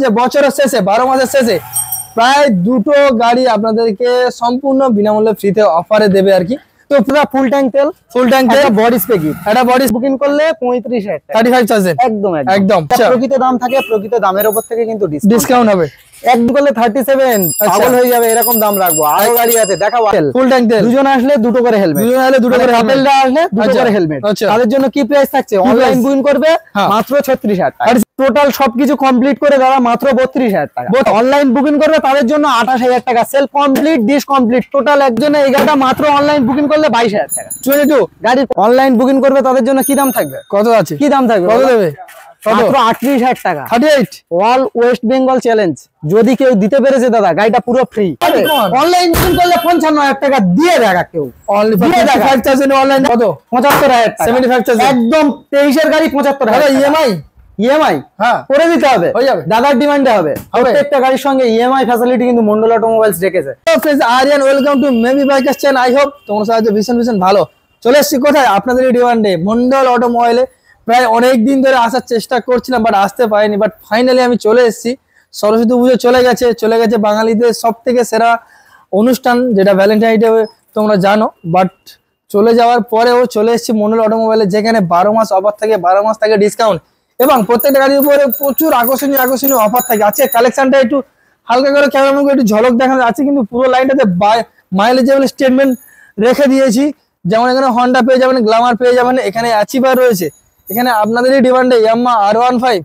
যে বছরের শেষে 12 মাসের শেষে প্রায় দুটো গাড়ি আপনাদেরকে সম্পূর্ণ বিনামূল্যে ফ্রিতে অফারে দেবে আর কি। তো পুরো ফুল ট্যাঙ্ক তেল বডি স্প্রে কিট, এটা বডি বুকিং করলে 35,000 একদম একদম প্রকৃত দাম থাকে, প্রকৃত দামের উপর থেকে কিন্তু ডিসকাউন্ট হবে। একদম করলে 37 পাগল হয়ে যাবে, এরকম দাম রাখবো। আরো গাড়ি আছে দেখাবো। ফুল ট্যাঙ্ক তেল দুজন আসলে দুটো করে হেলমেট, দুজন আসলে দুটো করে কাপেলরা আসলে দুটো করে হেলমেট। তাদের জন্য কি প্রাইস থাকছে? অনলাইন বুকিং করবে মাত্র 36,000 টাকা, টোটাল সবকিছু কমপ্লিট করে দাদা মাত্র 32,000 টাকা। অনলাইন বুকিং করবে তাদের জন্য 28,000 টাকা, self complete disc complete total একজনে এই গাড়িটা মাত্র অনলাইন বুকিং করলে 22,000 টাকা। 22 গাড়ি অনলাইন বুকিং করবে তাদের জন্য কি দাম থাকবে? কত আছে? কি দাম থাকবে? কত দেবে? মাত্র 38,000 টাকা। 38 অল ওয়েস্ট বেঙ্গল চ্যালেঞ্জ যদি কেউ দিতে পেরেছে দাদা গাড়িটা পুরো ফ্রি। অনলাইন বুকিং করলে 55,000 টাকা দিয়ে দেখা কেউ অনলি 55,000 অনলাইন কত? 75,000 টাকা 75,000 একদম 23 এর গাড়ি 75,000 ইএমআই হ্যাঁ করে দিতে হবে, হয়ে যাবে। দাদার ডিমান্ডে হবে। প্রত্যেকটা গাড়ির সঙ্গে ইএমআই ফ্যাসিলিটি কিন্তু মন্ডল অটোমোবাইলস রেখেছে। তো friends Aryan welcome to maybe bikers channel. I hope তোমরা সবাই ভীষণ ভালো। চলে এসেছি কোথায়? আপনাদের ডিমান্ডে মন্ডল অটোমোবাইলে। প্রায় অনেক দিন ধরে আসার চেষ্টা করছিলাম বাট আসতে পারিনি, বাট ফাইনালি আমি চলে এসেছি। সরস্বতী পুজো চলে গেছে বাঙালিদের সব থেকে সেরা অনুষ্ঠান যেটা ভ্যালেন্টাইন ডে তোমরা জানো, বাট চলে যাওয়ার পরেও চলে এসেছি মন্ডল অটোমোবাইলে, যেখানে 12 মাস অফার থাকে, 12 মাস থাকে ডিসকাউন্ট এবং প্রত্যেকটা গাড়ির উপরে প্রচুর আকর্ষণীয় অফার থাকে। আজকে কালেকশনটা একটু হালকা করে ক্যামেরা একটু ঝলক দেখানো আছে, কিন্তু পুরো লাইনটাতে মাইলেজেবল স্টেটমেন্ট রেখে দিয়েছি। যেমন এখানে হন্ডা পেয়ে যাবেন, গ্ল্যামার পেয়ে যাবেন, এখানে অ্যাচিভার রয়েছে, এখানে আপনাদেরই ডিমান্ডে ইয়ামাহা R15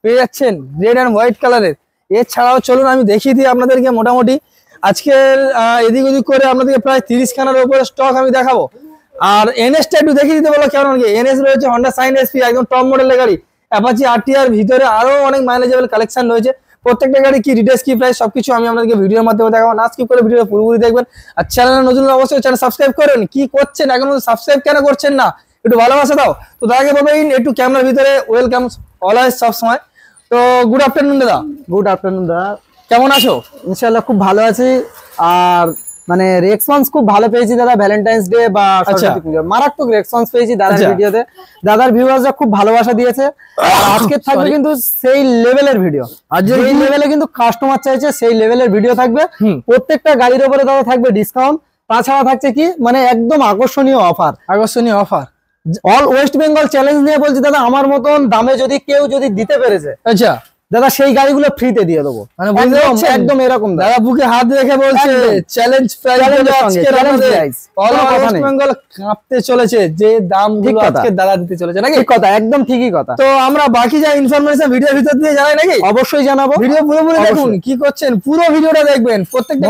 পেয়ে যাচ্ছেন রেড অ্যান্ড হোয়াইট কালারের। এছাড়াও চলুন আমি দেখিয়ে দিই আপনাদেরকে মোটামুটি আজকের এদিক ওদিক করে আপনাদেরকে প্রায় 30 খানার উপরে স্টক আমি দেখাবো। আর এনএসটা একটু দেখিয়ে দিতে বলো কেমন কি। এনএস রয়েছে হন্ডা সাইন এসপি, একদম টপ মডেলের গাড়ি। অ্যাপাচি আরটিআর ভিতরে আরো অনেক মাইলেজেবল কালেকশন রয়েছে। প্রত্যেকটা গাড়ি কি ডিটেইলস কি প্রাইস সবকিছু আমি আপনাদেরকে ভিডিওর মাধ্যমে দেখাবো। না স্কিপ করে ভিডিও পুরোপুরি দেখবেন। আর চ্যানেলে নতুন অবশ্যই চ্যানেল সাবস্ক্রাইব করবেন। কি করছেন এখনো সাবস্ক্রাইব কেন করছেন না? একটু ভালোবাসা দাও। তো তাকে বলবেন একটু ক্যামেরার ভিতরে ওয়েলকাম অলওয়েজ সব সময়। তো গুড আফটারনুন দাদা। গুড আফটারনুন দাদা, কেমন আছো? ইনশাআল্লাহ খুব ভালো আছি। আর মানে রেসপন্স খুব ভালো পেয়েছি দাদা, ভ্যালেন্টাইন্স ডে বা সরস্বতী পূজা মারাত্মক রেসপন্স পেয়েছি দাদার ভিডিওতে। দাদার ভিউয়ার্সরা খুব ভালোবাসা দিয়েছে। আজকে থাকবে কিন্তু সেই লেভেলের ভিডিও, আর যে লেভেলে কিন্তু কাস্টমার চাইছে সেই লেভেলের ভিডিও থাকবে। প্রত্যেকটা গাড়ির উপরে দাদা থাকবে ডিসকাউন্ট, তাছাড়া থাকছে কি মানে একদম আকর্ষণীয় offer. All West Bengal challenge নিয়ে বলছি দাদা, আমার মতন দামে যদি কেউ দিতে পেরেছে আচ্ছা দাদা সেই গাড়িগুলো ফ্রিতে দিয়ে দেবো। মানে বুঝতে পারছেন একদম এরকম দাদা বুকে হাত রেখে বলছে challenge price all West Bengal কাঁপতে চলেছে যে দামগুলো আজকে দাদা দিতে চলেছে নাকি? ঠিক কথা, একদম ঠিকই কথা। তো আমরা বাকি যা ইনফরমেশন ভিডিওর ভিতর দিয়ে জানাই নাকি? অবশ্যই জানাবো। ভিডিও পুরোপুরি দেখুন, কি করছেন পুরো ভিডিওটা দেখবেন। প্রত্যেকটা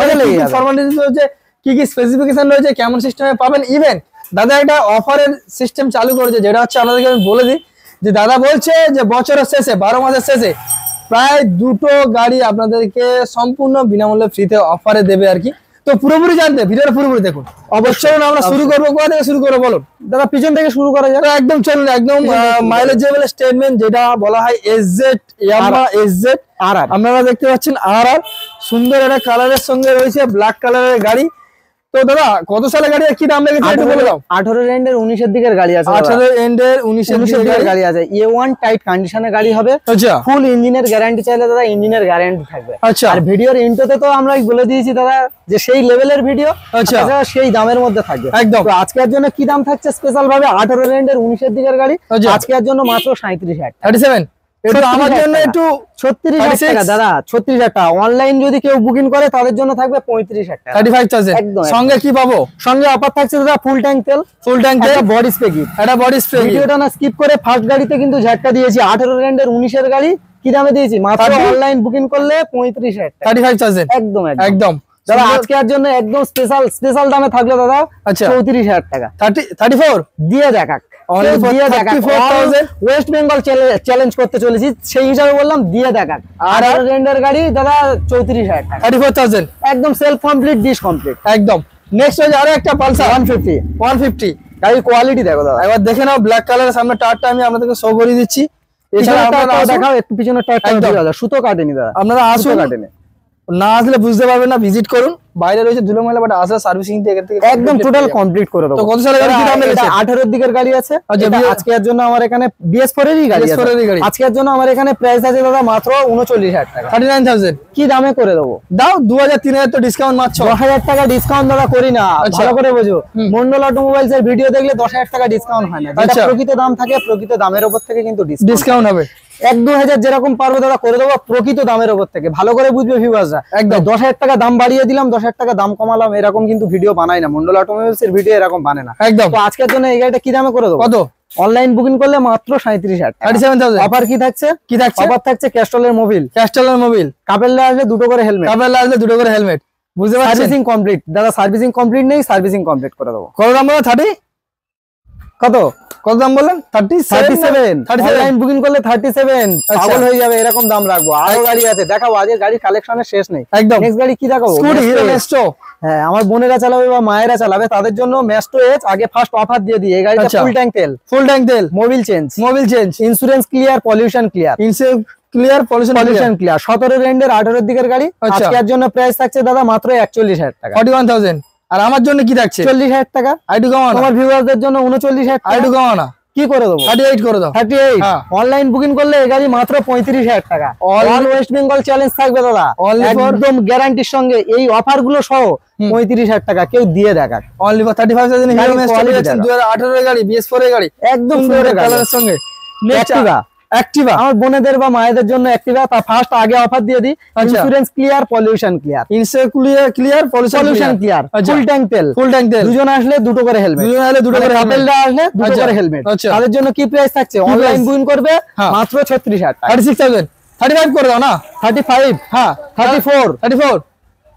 ফরমালিটিস রয়েছে, কি কি স্পেসিফিকেশন রয়েছে, কেমন সিস্টেমে পাবেন। ইভেন দাদা একটা অফারের সিস্টেম চালু করেছে, যেটা হচ্ছে আপনাদেরকে আমি বলে দিই যে দাদা বলছে যে বছরের শেষে 12 মাসের শেষে প্রায় দুটো গাড়ি আপনাদেরকে সম্পূর্ণ বিনামূল্যে ফ্রিতে অফারে দেবে আর কি। তো পুরোপুরি জানতে ভিডিওটা পুরোপুরি দেখুন। অবশ্যই আমরা শুরু করবো কোথা থেকে শুরু করবো বলুন দাদা? পিছন থেকে শুরু করা যাবে। একদম চলুন, একদম মাইলেজেবল স্টেটমেন্ট যেটা বলা হয় এসজেড, ইয়ামাহা এসজেড আরআর। আপনারা দেখতে পাচ্ছেন আরআর সুন্দর একটা কালারের সঙ্গে রয়েছে, ব্ল্যাক কালারের গাড়ি। তো দাদা কত সালে গাড়ি কি দাম লেগেছে একটু বলে দাও। 18 এন্ডের 19 এর দিকের গাড়ি আছে। 18 এন্ডের 19 এর দিকের গাড়ি আছে। A1 টাইট কন্ডিশনের গাড়ি হবে। আচ্ছা, ফুল ইঞ্জিনের গ্যারান্টি চাইলে দাদা ইঞ্জিনের গ্যারান্টি থাকবে। আচ্ছা, আর ভিডিওর ইন্ট্রোতে তো আমরা বলে দিয়েছি দাদা যে সেই লেভেলের ভিডিও, আচ্ছা সেই দামের মধ্যে থাকবে একদম। তো আজকের জন্য কি দাম থাকছে স্পেশাল ভাবে? 18 এন্ডের 19 এর দিকের গাড়ি আজকের জন্য মাত্র 37,000 37। এটা আমার জন্য একটু 36,000 টাকা দাদা, 36,000 টাকা। অনলাইন যদি কেউ বুকিং করে তাদের জন্য থাকবে 35,000 টাকা, 35,000 একদম। সঙ্গে কি পাবো? সঙ্গে অফার থাকছে দাদা ফুল ট্যাঙ্ক তেল, একটা বডি স্প্রে কিট, একটা বডি স্প্রে। ভিডিওটা না স্কিপ করে ফার্স্ট গাড়িতে কিন্তু ঝাটকা দিয়েছি। 18 এন্ডের 19 এর গাড়ি কি দামে দিয়েছি? মাত্র অনলাইন বুকিং করলে 35,000 টাকা, 35,000 একদম একদম দাদা। আজকের জন্য একদম স্পেশাল দামে থাকলো দাদা 34,000 টাকা। 34 দিয়ে দেখাক ওয়েস্ট বেঙ্গল চ্যালেঞ্জ করতে চলেছি সেই হিসাবে বললাম দিয়ে দেখাক। আর রেন্ডার গাড়ি দাদা 34,000 টাকা, 34,000 একদম সেলফ কমপ্লিট ডিস কমপ্লিট একদম। নেক্সট হচ্ছে আরো একটা পালসার 150 গাড়ির কোয়ালিটি দেখো দাদা, এবার দেখে নাও। ব্ল্যাক কালারের সামনে টায়ারটা আমি আপনাদেরকে শো করে দিচ্ছি। এছাড়া আপনারা দেখাও একটু পিছনের টায়ারটা দাদা সুতো কাটেনি দাদা, আপনারা আসুন কাটেনি। না আসলে বুঝতে পারবেন না, ভিজিট করুন। বাইরে রয়েছে ধুলো ময়লা, বাট আসলে সার্ভিসিং থেকে একদম টোটাল কমপ্লিট করে দেবো। তো কত সালের গাড়ি? 18 এর দিকের গাড়ি আছে। আজকের জন্য আমার এখানে BS4 এরই গাড়ি আছে। আজকের জন্য আমার এখানে প্রাইস আছে দাদা মাত্র 39,000 টাকা। 39,000 কি দামে করে দেবো? দাও 2000-3000 তো ডিসকাউন্ট মাত্র। 10,000 টাকা ডিসকাউন্ট দাদা করি না, ভালো করে বোঝো। মন্ডল অটোমোবাইলস এর ভিডিও দেখলে 10,000 টাকা ডিসকাউন্ট হয় না। যেটা প্রকৃত দাম থাকে, প্রকৃত দামের উপর থেকে কিন্তু ডিসকাউন্ট হবে। 1-2,000 যেরকম পারবো দাদা করে দেবো প্রকৃত দামের উপর থেকে। ভালো করে বুঝবে ভিউয়ার্সরা, একদম 10,000 টাকা দাম বাড়িয়ে দিলাম, 10,000 টাকা দাম কমালাম, এরকম কিন্তু ভিডিও বানাই না। মন্ডল অটোমোবাইলস এর ভিডিও এরকম বানে না একদম। তো আজকের জন্য এই গাড়িটা কি দামে করে দেবো? কত? অনলাইন বুকিং করলে মাত্র 37,000 টাকা। 37,000 অফার কি থাকছে? অফার থাকছে ক্যাস্টলের মোবিল, কাপেলরা আসলে দুটো করে হেলমেট, বুঝতে পারছেন? সার্ভিসিং কমপ্লিট দাদা, সার্ভিসিং কমপ্লিট নেই, সার্ভিসিং কমপ্লিট করে দেবো। কত দাম বলো? 30 কত দাম বললেন? 37। অনলাইন বুকিং করলে 37। পাগল হয়ে যাবে, এরকম দাম রাখবো। আরো গাড়ি আছে দেখাবো, আজকে গাড়ি কালেকশনের শেষ নেই। একদম। নেক্সট গাড়ি কি দেখাবো? Scooty hero ম্যাস্টো। হ্যাঁ, আমার বোনেরা চালাবে বা মায়েরা চালাবে, তাদের জন্য ম্যাস্টো এজ আগে ফার্স্ট অফার দিয়ে দিই। এই গাড়িটা ফুল ট্যাঙ্ক তেল, Mobil change, insurance clear, pollution clear, 17 রেন্ডের 18 এর দিকের গাড়ি। আজকের জন্য প্রাইস থাকছে দাদা মাত্র 41,000 টাকা। 41,000। আর আমার জন্য কি থাকছে? 40,000 টাকা। আইটু কমানো। তোমার ভিউয়ারদের জন্য 39,000 টাকা। আইটু কমানো কি করে দেবো? 38 করে দাও। 38। অনলাইন বুকিং করলে এই গাড়ি মাত্র 35,000 টাকা। অল ওয়েস্ট বেঙ্গল চ্যালেঞ্জ থাকবে দাদা, একদম গ্যারান্টির সঙ্গে। এই অফার গুলো সহ 35,000 টাকা কেউ দিয়ে দেখাক। অনলি ফর 35,000 হিরো ম্যাস্টো 2018 এর গাড়ি, BS4 এর গাড়ি, একদম সুন্দর কালারের সঙ্গে। অ্যাক্টিভা আমার বোনেদের বা মায়েদের জন্য অ্যাক্টিভা, তা ফার্স্ট আগে অফার দিয়ে দিই। Insurance clear, pollution clear, pollution clear, full tank তেল। দুজন আসলে দুটো করে হেলমেট, কাপেলরা আসলে দুটো করে হেলমেট। তাদের জন্য কি প্রাইস থাকছে? অনলাইন বুকিং করবে মাত্র 36,000 টাকা। 36,000। 35 করে দাও না? 35। হ্যাঁ,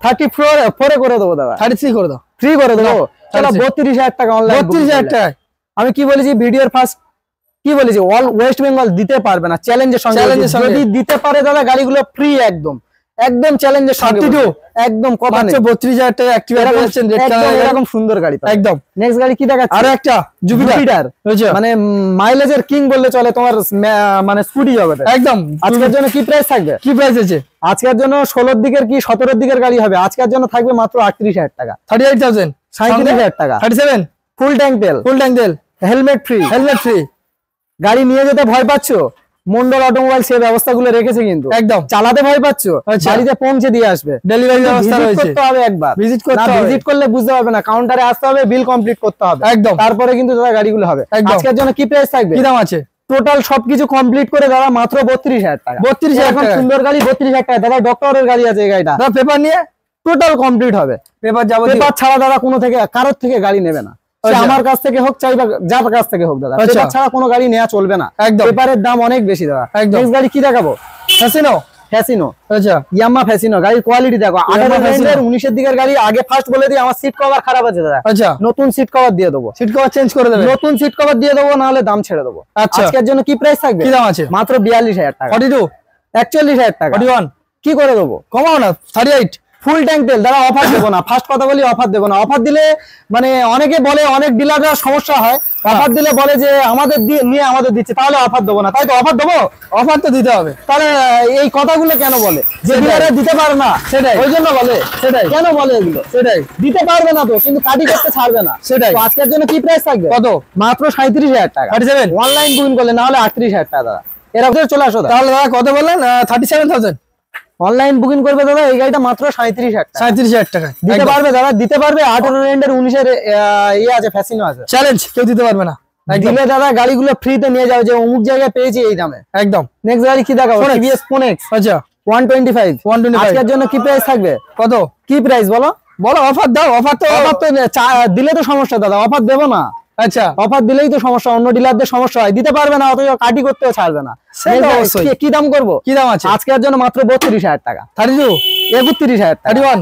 34 এ করে দেবো দাদা। 33 করে দাও। 3 করে দেবো। চলো 32,000 টাকা অনলাইন। 32,000 টাকা। আমি কি বলেছি ভিডিওর ফার্স্ট? কি বলেছি? অল ওয়েস্ট বেঙ্গল দিতে পারবে না, চ্যালেঞ্জের সঙ্গে। যদি দিতে পারে দাদা, গাড়িগুলো ফ্রি, একদম চ্যালেঞ্জের সঙ্গে। একদম কথা নেই। 32,000 টাকা অ্যাক্টিভা পেয়েছেন, রেড কালার, এরকম সুন্দর গাড়ি একদম। নেক্সট গাড়ি কি দেখাচ্ছি? আরো একটা জুপিটার, মানে মাইলেজের কিং বললে চলে তোমার, মানে স্কুটি জগতে। একদম। আজকের জন্য কি প্রাইস থাকবে? কি প্রাইস আছে আজকের জন্য? 16 দিকের কি 17 দিকের গাড়ি হবে। আজকের জন্য থাকবে মাত্র 38,000 টাকা। 38,000। 37,000 টাকা। 37। ফুল ট্যাঙ্ক তেল, হেলমেট ফ্রি। গাড়ি নিয়ে যেতে ভয় পাচ্ছ? মন্ডল অটোমোবাইল সে ব্যবস্থাগুলো রেখেছে, কিন্তু একদম। চালাতে ভয় পাচ্ছ? বাড়িতে পৌঁছে দিয়ে আসবে, ডেলিভারি ব্যবস্থা রয়েছে। করতে হবে একবার, ভিজিট করলে বুঝতে পারবে না। কাউন্টারে আসতে হবে, বিল কমপ্লিট করতে হবে, একদম। তারপরে কিন্তু দাদা গাড়িগুলো হবে। আজকের জন্য কি প্রাইস থাকবে? কি দাম আছে? টোটাল সবকিছু কমপ্লিট করে দাদা মাত্র 32,000 টাকা। 32,000 টাকা। সুন্দর গাড়ি, 32,000 টাকা। দাদা ডক্টরের গাড়ি আছে এই গাড়িটা। পেপার নিয়ে টোটাল কমপ্লিট হবে। পেপার ছাড়া দাদা কারোর থেকে গাড়ি নেবে না। আমার কাছ থেকে হোক, চাই যার কাছ থেকে হোক দাদা, পেপার ছাড়া কোনো গাড়ি নেওয়া চলবে না। পেপারের দাম অনেক বেশি দাদা। নেক্সট গাড়ি কি দেখাবো? ফ্যাসিনো। আচ্ছা, ইয়ামা ফ্যাসিনো। গাড়ির কোয়ালিটি দেখো। 19 এর দিকের গাড়ি। আগে ফার্স্ট বলে দিই, আমার সিট কভার খারাপ আছে দাদা। আচ্ছা, নতুন সিট কভার দিয়ে দেবো। সিট কভার চেঞ্জ করে দেবে? নতুন সিট কভার দিয়ে দেবো, না হলে দাম ছেড়ে দেবো। আজকের জন্য কি প্রাইস থাকবে? কি দাম আছে? মাত্র 42,000 টাকা। 42। 41,000 টাকা। 41 কি করে দেবো? কমাও না। 38। ফুল ট্যাঙ্ক তেল দাদা। অফার দেবো না, ফার্স্ট কথা বলি, অফার দেবো না। অফার দিলে মানে অনেকে বলে, অনেক ডিলাররা সমস্যা হয়। অফার দিলে বলে যে আমাদের নিয়ে আমাদের দিচ্ছে, তাহলে অফার দেবো না। তাই তো অফার দেবো? অফার তো দিতে হবে। তাহলে এই কথাগুলো কেন বলে যে ডিলাররা দিতে পারে না? সেটাই, ওই জন্য বলে। সেটাই কেন বলে এগুলো? সেটাই, দিতে পারবে না তো, কিন্তু কাটি করতে ছাড়বে না। সেটাই। আজকের জন্য কি প্রাইস থাকবে? কত? মাত্র 37,000 টাকা। 37। অনলাইন বুকিং করলে, না হলে 38,000 টাকা দাদা। এরকম চলে আসো। তাহলে দাদা কত বললেন? 37,000। অনলাইন বুকিং করবে দাদা, এই গাড়িটা মাত্র 37,000 টাকা। দিতে পারবে দাদা? দিতে পারবে। 18 রেন্ডের 19 এর ইয়ে আছে, ফ্যাসিনো আছে। চ্যালেঞ্জ, কেউ দিতে পারবে না। দিলে দাদা গাড়িগুলো ফ্রিতে নিয়ে যাও, যে অমুক জায়গায় পেয়েছি এই দামে। একদম। নেক্সট গাড়ি কি দেখাবো? TVS Phoenix। আচ্ছা, 125। আজকের জন্য কি প্রাইস থাকবে? কত? কি প্রাইস বলো? অফার দাও। অফার তো দিলে তো সমস্যা দাদা, অফার দেবো না। আচ্ছা, অফার দিলেই তো সমস্যা, অন্য ডিলারদের সমস্যা হয়, দিতে পারবে না, অথচ কাটি করতেও ছাড়বে না। কি দাম করবো? কি দাম আছে? আজকের জন্য মাত্র 32,000 টাকা। 32। 31,000 টাকা। 31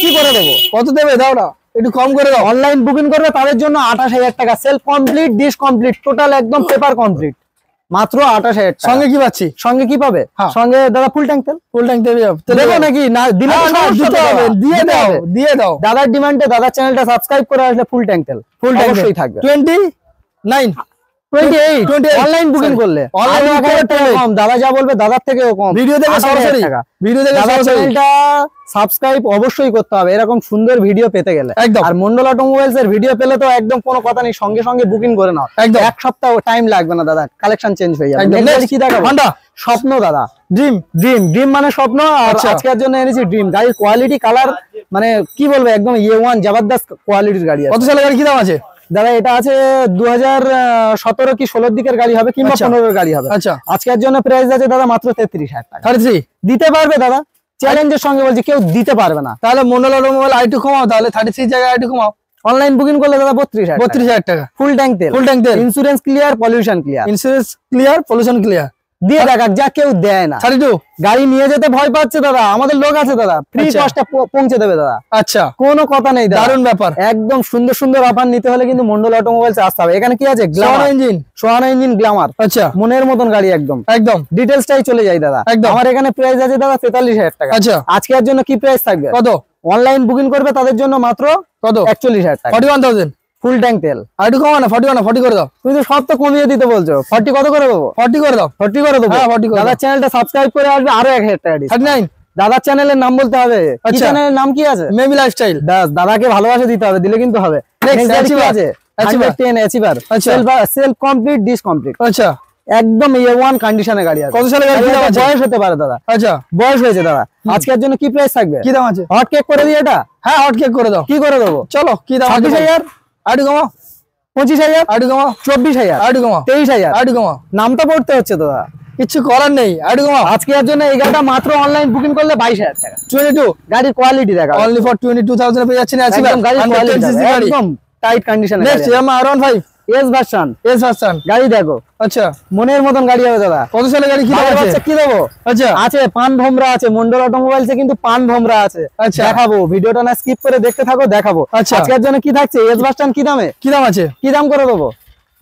কি করে দেবো? কত দেবে? দাও না, একটু কম করে দাও। অনলাইন বুকিং করবে তাদের জন্য 28,000 টাকা। Self complete, dish complete, total একদম পেপার কমপ্লিট, মাত্র 28,000 টাকা। সঙ্গে কি পাচ্ছি? সঙ্গে কি পাবে? সঙ্গে দাদা ফুল ট্যাঙ্ক তেল। দেবো নাকি? না দিলে দিয়ে দাও। দাদার ডিমান্ডে দাদার চ্যানেলটা সাবস্ক্রাইব করে আসলে ফুল ট্যাঙ্ক তেল অবশ্যই থাকবে। 29 28 অনলাইন বুকিং করলে কম, দাদা যা বলবে দাদার থেকেও কম। ভিডিও দেখে সরাসরি চ্যানেলটা সাবস্ক্রাইব অবশ্যই করতে হবে এরকম সুন্দর ভিডিও পেতে গেলে। আর মন্ডল অটোমোবাইলস এর ভিডিও পেলে তো একদম কোনো কথা নেই, সঙ্গে সঙ্গে বুকিং করে নাও, এক সপ্তাহ টাইম লাগবে না দাদা, কালেকশন চেঞ্জ হয়ে যাবে। কি দেখাবো? স্বপ্ন দাদা, ড্রিম মানে স্বপ্ন। আর আজকের জন্য এনেছি ড্রিম। গাড়ির কোয়ালিটি কালার মানে কি বলবো, একদম A1 জবরদস্ত কোয়ালিটির গাড়ি। কত সালের গাড়ি, কি দাম আছে দাদা? এটা আছে 2017 কি 16 দিকের গাড়ি হবে, কিংবা 15 এর গাড়ি হবে। আচ্ছা, আজকের জন্য প্রাইস আছে দাদা মাত্র 33,000 টাকা। 33 দিতে পারবে দাদা? চ্যালেঞ্জের সঙ্গে বলছি, কেউ দিতে পারবে না। তাহলে মন্ডল অটোমোবাইল আইটু কমাও, তাহলে 33 জায়গায় আইটু কমাও। অনলাইন বুকিং করলে দাদা 32,000 টাকা। ফুল ট্যাঙ্ক তেল, insurance clear, pollution clear. Insurance clear, pollution clear দিয়ে দেখাক, যা কেউ দেয় না। 32 গাড়ি নিয়ে যেতে ভয় পাচ্ছে দাদা, আমাদের লোক আছে দাদা, ফ্রি কস্টে পৌঁছে দেবে দাদা। আচ্ছা, কোনো কথা নেই, দারুণ ব্যাপার। একদম সুন্দর সুন্দর অফার নিতে হলে কিন্তু মন্ডল অটোমোবাইলস আসতে হবে। এখানে কি আছে? Sohana engine Glamour. আচ্ছা, মনের মতন গাড়ি, একদম ডিটেইলসটাই চলে যায় দাদা। আমার এখানে প্রাইস আছে দাদা 43,000 টাকা। আচ্ছা, আজকের জন্য কি প্রাইস থাকবে? কত? অনলাইন বুকিং করবে তাদের জন্য মাত্র কত? 41,000 টাকা। 41,000 ফুল ট্যাঙ্ক তেল। আর একটু কমাও না, 41 না 40 করে দাও। তুমি তো সব তো কমিয়ে দিতে বলছো, 40 কত করে দেবো? 40 করে দাও। 40 করে দেবো। হ্যাঁ 40 করে। দাদার চ্যানেলটা সাবস্ক্রাইব করে আসবে, আরো 1,000 টাকা ডিসকাউন্ট। 39 দাদার চ্যানেলের নাম বলতে হবে। কি চ্যানেলের নাম কি আছে? Mamy lifestyle. বাস, দাদাকে ভালোবাসা দিতে হবে, দিলে কিন্তু হবে। নেক্সট কি আছে? 110 Achiever, self complete, disc complete. আচ্ছা, একদম A1 কন্ডিশনের গাড়ি আছে। কত সালের গাড়ি? বয়স হতে পারে দাদা। আচ্ছা, বয়স হয়েছে দাদা। আজকের জন্য কি প্রাইস থাকবে? কি দাম আছে? হট কেক করে দিই এটা। হ্যাঁ, হট কেক করে দাও। কি করে দেবো? চলো, কি দাম? 26,000। আর কমাও। 25,000। আর কমাও। 24,000। আর কমাও। 23,000। আর কমাও। নামটা পড়তে হচ্ছে দাদা, কিছু করার নেই। আর কমাও। আজকের জন্য এই গাড়িটা মাত্র অনলাইন বুকিং করলে 22,000 টাকা। 22 গাড়ির কোয়ালিটি দেখা, অনলি ফর 22,000 পেয়ে যাচ্ছেন। একদম গাড়ির কোয়ালিটি, একদম টাইট কন্ডিশনে। Next Yamaha R15 S version গাড়ি দেখো। আচ্ছা, মনের মতন গাড়ি হবে দাদা। কত সালের গাড়ি? কি আছে? কি দেবো? আচ্ছা, আছে পান ভোমরা আছে, মন্ডল অটোমোবাইলস এ কিন্তু পান ভোমরা আছে। আচ্ছা, দেখাবো, ভিডিওটা না স্কিপ করে দেখতে থাকো, দেখাবো। আচ্ছা, আজকের জন্য কি থাকছে? এস ভার্সন কি দামে? কি দাম আছে? কি দাম করে দেবো?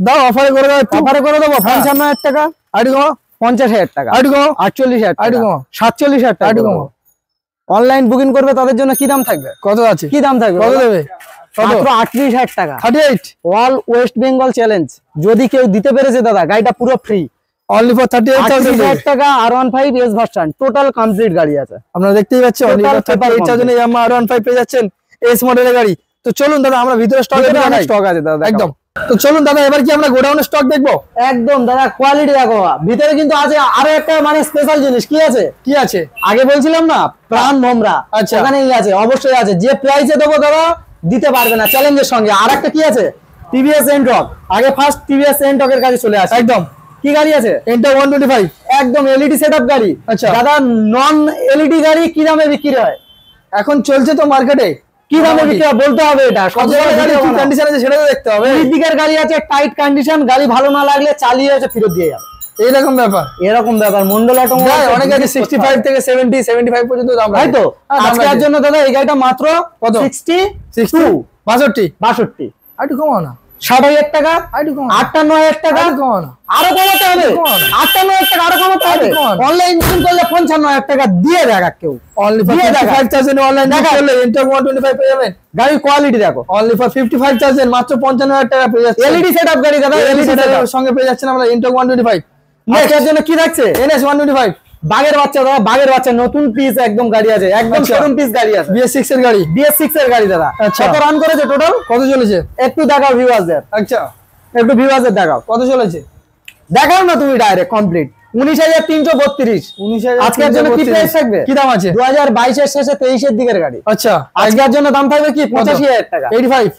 দাও, অফারে করে দাও। অফারে করে দেবো 55,000 টাকা। আর কো 50,000 টাকা। আর কো 48,000 টাকা। আর কো 47,000 টাকা। আর কো অনলাইন বুকিং করবে তাদের জন্য কি দাম থাকবে? কত আছে? কি দাম থাকবে? কত দেবে? মাত্র 38,000 টাকা। 38 অল ওয়েস্ট বেঙ্গল চ্যালেঞ্জ। যদি কেউ দিতে পেরেছে দাদা, গাড়িটা পুরো ফ্রি, অনলি ফর 38,000 টাকা। R15 S version total complete গাড়ি আছে, আপনারা দেখতেই পাচ্ছেন। Only for 38,000 A Yamaha R15 পেয়ে যাচ্ছেন, এস মডেলের গাড়ি। তো চলুন দাদা, আমরা ভিতরে স্টক আছে দাদা, একদম। তো চলুন দাদা, এবার কি আমরা গোডাউনের স্টক দেখবো? একদম দাদা, কোয়ালিটি দেখো। ভিতরে কিন্তু আছে আরো একটা মানে স্পেশাল জিনিস। কি আছে? কি আছে? আগে বলছিলাম না, প্রাণ ভোমরা। আচ্ছা, ওখানেই আছে, অবশ্যই আছে। যে প্রাইসে দেবো দাদা, দিতে পারবে না চ্যালেঞ্জের সঙ্গে। আর একটা কি আছে? টিভিএস এন্টক। আগে ফার্স্ট টিভিএস এন্টকের কাছে চলে আসে। একদম। কি গাড়ি আছে? এন্টক 125, একদম এলইডি সেটআপ গাড়ি। আচ্ছা দাদা, নন এলইডি গাড়ি কি দামে বিক্রি হয় এখন চলছে তো মার্কেটে? কি দামে বিক্রি হয় বলতে হবে। এটা কত গাড়ি, কি কন্ডিশন আছে সেটা দেখতে হবে। এই দিকের গাড়ি আছে টাইট কন্ডিশন, গাড়ি ভালো না লাগলে চালিয়ে আছে ফেরত দিয়ে যাবে, এরকম ব্যাপার। মন্ডল অটোমোবাইল অনেক গাড়ি 65 থেকে 70 75 পর্যন্ত দাম, তাই তো? আজকের জন্য দাদা এই গাড়িটা মাত্র কত? 62 62 আইটু কমাও না, 60,000 টাকা। আইটু কমাও 58,000 টাকা। আইটু কমাও না, আরো কমাতে হবে। 58,000 টাকা আরো কমাতে হবে। অনলাইন বুকিং করলে 55,000 টাকা দিয়ে দেখা কেউ। অনলি ফর 55,000 অনলাইন করলে এন্টার 125 পেয়ে যাবেন। গাড়ির কোয়ালিটি দেখো, অনলি ফর 55,000 মাত্র 55,000 টাকা পেয়ে যাচ্ছে। এলইডি সেটআপ গাড়ি দাদা, এলইডি সেটআপের সঙ্গে পেয়ে যাচ্ছেন আমরা এন্টার 125। আজকের জন্য কি থাকছে? NS 125 বাগের বাচ্চা দাদা, বাগের বাচ্চা নতুন পিস একদম গাড়ি আছে, একদম শোরুম পিস গাড়ি আছে। BS6 এর গাড়ি, BS6 এর গাড়ি দাদা। কত রান করেছে টোটাল? কত চলেছে একটু দেখাও ভিউয়ারদের। আচ্ছা, একটু ভিউয়ারদের দেখাও কত চলেছে, দেখাও না তুমি ডাইরেক্ট কমপ্লিট। 19,332। আজকের জন্য কি প্রাইস থাকবে? কি দাম আছে? 2022 এর শেষে 23 এর দিকের গাড়ি। আচ্ছা, আজকের জন্য দাম থাকবে কি? 85,000 টাকা। 85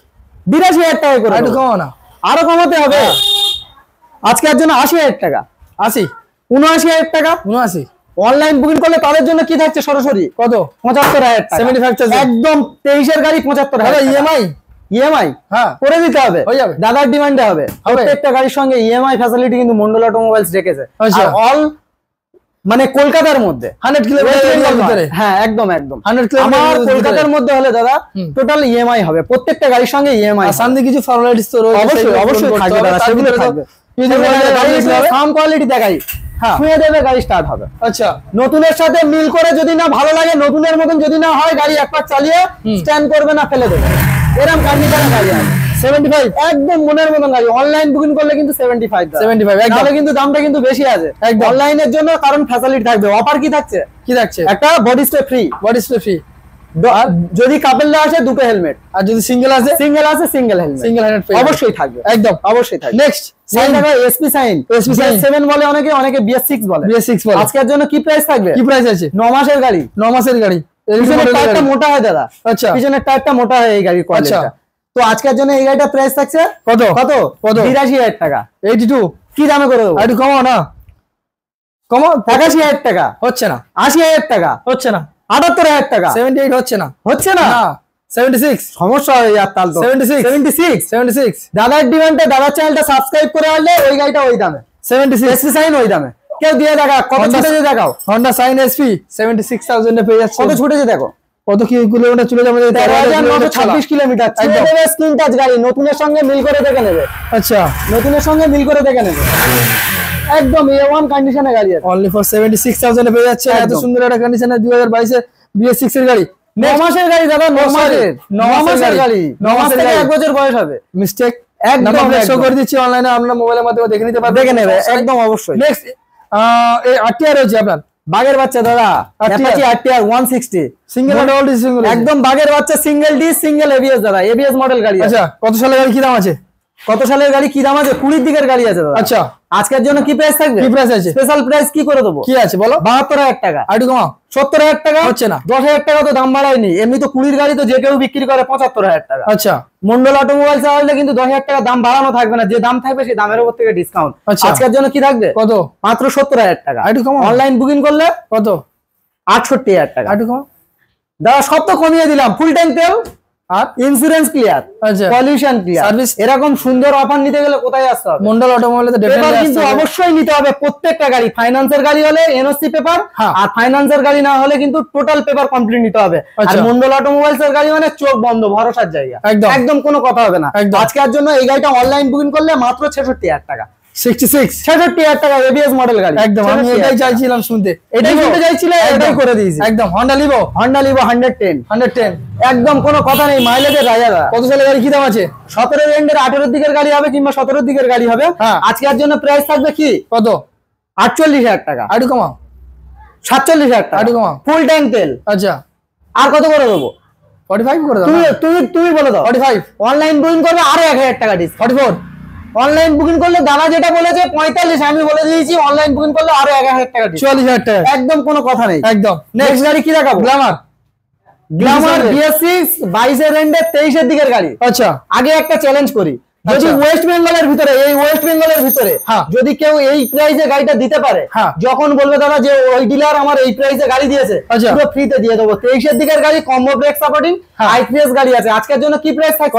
82,000 টাকা করে। একটু কমাও না, আরো কমাতে হবে। আজকের জন্য 80,000 টাকা। 80 79,000 টাকা। 79 অনলাইন বুকিং করলে তাদের জন্য কি থাকছে সরাসরি? কত? 75,000 টাকা। 75,000 একদম 23 এর গাড়ি 75,000 ইএমআই হ্যাঁ করে দিতে হবে, হয়ে যাবে। দাদার ডিমান্ডে হবে। প্রত্যেকটা গাড়ির সঙ্গে ইএমআই ফ্যাসিলিটি কিন্তু মন্ডল অটোমোবাইলস রেখেছে। আর অল মানে কলকাতার মধ্যে 100 কিলোমিটার ভিতরে। হ্যাঁ একদম 100 কিলোমিটার আমার কলকাতার মধ্যে হলে দাদা টোটাল ইএমআই হবে। প্রত্যেকটা গাড়ির সঙ্গে ইএমআই। সামনে কিছু ফর্মালিটিস তো রয়েছে, অবশ্যই থাকবে দাদা, সেগুলো থাকবে। সাম কোয়ালিটি দেখাই, ছুঁয়ে দেবে গাড়ি স্টার্ট হবে। আচ্ছা, নতুনের সাথে মিল করে যদি না ভালো লাগে, নতুনের মতন যদি না হয়, গাড়ি একবার চালিয়ে স্ট্যান্ড করবে না, ফেলে দেবে, এরকম কন্ডিশনে গাড়ি আছে। 75 একদম মনের মতন গাড়ি। অনলাইন বুকিং করলে কিন্তু 75 তাহলে কিন্তু দামটা কিন্তু বেশি আছে অনলাইনের জন্য, কারণ ফ্যাসিলিটি থাকবে। অফার কি থাকছে? কি থাকছে? একটা বডি স্প্রে ফ্রি, যদি কাপলরা আসে দুটো হেলমেট, আর যদি সিঙ্গেল আসে সিঙ্গেল হেলমেট, সিঙ্গেল হেলমেট অবশ্যই থাকবে, একদম অবশ্যই থাকবে। নেক্সট এসপি সাইন 7 বলে অনেকে BS6 বলে। বলে। আজকের জন্য কি প্রাইস থাকবে? কি প্রাইস আছে? 9 মাসের গাড়ি। 9 মাসের গাড়ি। পিছনের টায়ারটা মোটা হয় দাদা। আচ্ছা, পিছনের টায়ারটা মোটা হয় এই গাড়ির কোয়ালিটিটা। তো আজকের জন্য এই গাড়িটা প্রাইস থাকছে কত? 82,000 টাকা। 82 কি দামে করে দেবো? একটু কমাও না, কমাও। 81,000 টাকা হচ্ছে না। 80,000 টাকা হচ্ছে না। 78,000 টাকা। 78 হচ্ছে না। হচ্ছে না। 76 সমস্যা হয়ে যাচ্ছে তাহলে তো। 76 দাদার ডিমান্ডে দাদার চ্যানেলটা সাবস্ক্রাইব করে আনলে ওই গাড়িটা ওই দামে। 76 এসপি সাইন ওই দামে। কেউ দিয়ে দেখা কত ছুটেছে দেখাও। Honda Shine SP 76,000 এ পেয়ে যাচ্ছে। কত ছুটেছে দেখো। কত কিলোমিটার চলে যাবে? 13,926 কিলোমিটার। স্ক্রিন টাচ গাড়ি, নতুনের সঙ্গে মিল করে দেখে নেবে। আচ্ছা, নতুনের সঙ্গে মিল করে দেখে নেবে। একদম A1 কন্ডিশনে গাড়ি আছে। অনলি ফর 76,000 এ পেয়ে যাচ্ছে। এত সুন্দর একটা কন্ডিশনে 2022 এর BS6 এর গাড়ি। 9 মাসের গাড়ি দাদা, 9 মাসের গাড়ি। 9 মাস থেকে 1 বছর বয়স হবে। মিস্টেক একদম শো করে দিচ্ছি অনলাইনে, আপনারা মোবাইলের মাধ্যমে দেখে নিতে পারবেন। দেখে নেবে একদম অবশ্যই। নেক্সট এই RTR হচ্ছে আপনার বাগের বাচ্চা দাদা, Apache RTR 160 single model single, একদম বাগের বাচ্চা, সিঙ্গেল ডি, সিঙ্গেল ABS দাদা, ABS মডেল গাড়ি। আচ্ছা, কত সালের গাড়ি, কি দাম আছে? কত সালের গাড়ি কি দাম আছে? 20 দিকের গাড়ি আছে দাদা। আচ্ছা, আজকের জন্য কি প্রাইস থাকবে? কি প্রাইস আছে? স্পেশাল প্রাইস কি করে দেবো? কি আছে বলো? 72,000 টাকা। আইটু কমাও। 70,000 টাকা হচ্ছে না। 10,000 টাকা তো দাম বাড়ায়নি, এমনি তো 20 গাড়ি তো যে কেউ বিক্রি করে 75,000 টাকা। আচ্ছা, মন্ডল অটোমোবাইল চালালে কিন্তু 10,000 টাকা দাম বাড়ানো থাকবে না, যে দাম থাকবে সেই দামের উপর থেকে ডিসকাউন্ট। আচ্ছা, আজকের জন্য কি থাকবে? কত? মাত্র 70,000 টাকা। আইটু কমাও। অনলাইন বুকিং করলে কত? 68,000 টাকা। আইটু কমাও দাদা, সব তো কমিয়ে দিলাম। ফুল ট্যাঙ্ক তেল আর ইন্স্যুরেন্স ক্লিয়ার, আচ্ছা, পলিউশন ক্লিয়ার, সার্ভিস। এরকম সুন্দর অফার নিতে গেলে কোথায় আসতে হবে? মন্ডল অটোমোবাইলে তো পেপার কিন্তু অবশ্যই নিতে হবে প্রত্যেকটা গাড়ি। ফাইন্যান্সের গাড়ি হলে এনওসি পেপার, আর ফাইন্যান্সের গাড়ি না হলে কিন্তু টোটাল পেপার কমপ্লিট নিতে হবে। আর মন্ডল অটোমোবাইলস এর গাড়ি মানে চোখ বন্ধ, ভরসার জায়গা, একদম কোনো কথা হবে না। আজকের জন্য এই গাড়িটা অনলাইন বুকিং করলে মাত্র 66,000 টাকা। 66,000 টাকা এবিএস মডেল গাড়ি। একদম আমি এটাই চাইছিলাম শুনতে, এটাই শুনতে চাইছিলে, এটাই করে দিয়েছি একদম। Honda Livo 110 একদম কোনো কথা নেই, মাইলেজের রাজা। কত সালের গাড়ি, কি দাম আছে? 17 রেন্ডের 18 দিকের গাড়ি হবে কিংবা 17 দিকের গাড়ি হবে। আজকের জন্য প্রাইস থাকবে কি? কত? 48,000 টাকা। আইটু কমাও। 47,000 টাকা। আইটু কমাও। ফুল ট্যাঙ্ক তেল। আচ্ছা, আর কত করে দেবো? 45 করে দাও। তুমি বলে দাও। 45। অনলাইন বুকিং করবে আরো 1,000 টাকা ডিসকাউন্ট। 44। অনলাইন বুকিং করলে দাদা যেটা বলেছে 45, আমি বলে দিয়েছি অনলাইন বুকিং করলে আরো 1,000 টাকা ডিসকাউন্ট। 44,000 টাকা, একদম কোনো কথা নেই। একদম। নেক্সট গাড়ি কি দেখাবো? গ্ল্যামার BS6 22 এর রেন্ডের 23 এর দিকের গাড়ি। আচ্ছা, আগে একটা চ্যালেঞ্জ করি, যদি ওয়েস্ট বেঙ্গলের ভিতরে, এই ওয়েস্ট বেঙ্গলের ভিতরে যদি কেউ এই প্রাইসে গাড়িটা দিতে পারে, যখন বলবে দাদা যে ওই ডিলার আমার এই প্রাইসে গাড়ি দিয়েছে, পুরো ফ্রিতে দিয়ে দেবো। 23 এর দিকের গাড়ি, কম্বো ব্রেক সাপোর্টিং, IPS গাড়ি আছে। আজকের জন্য কি প্রাইস থাকে?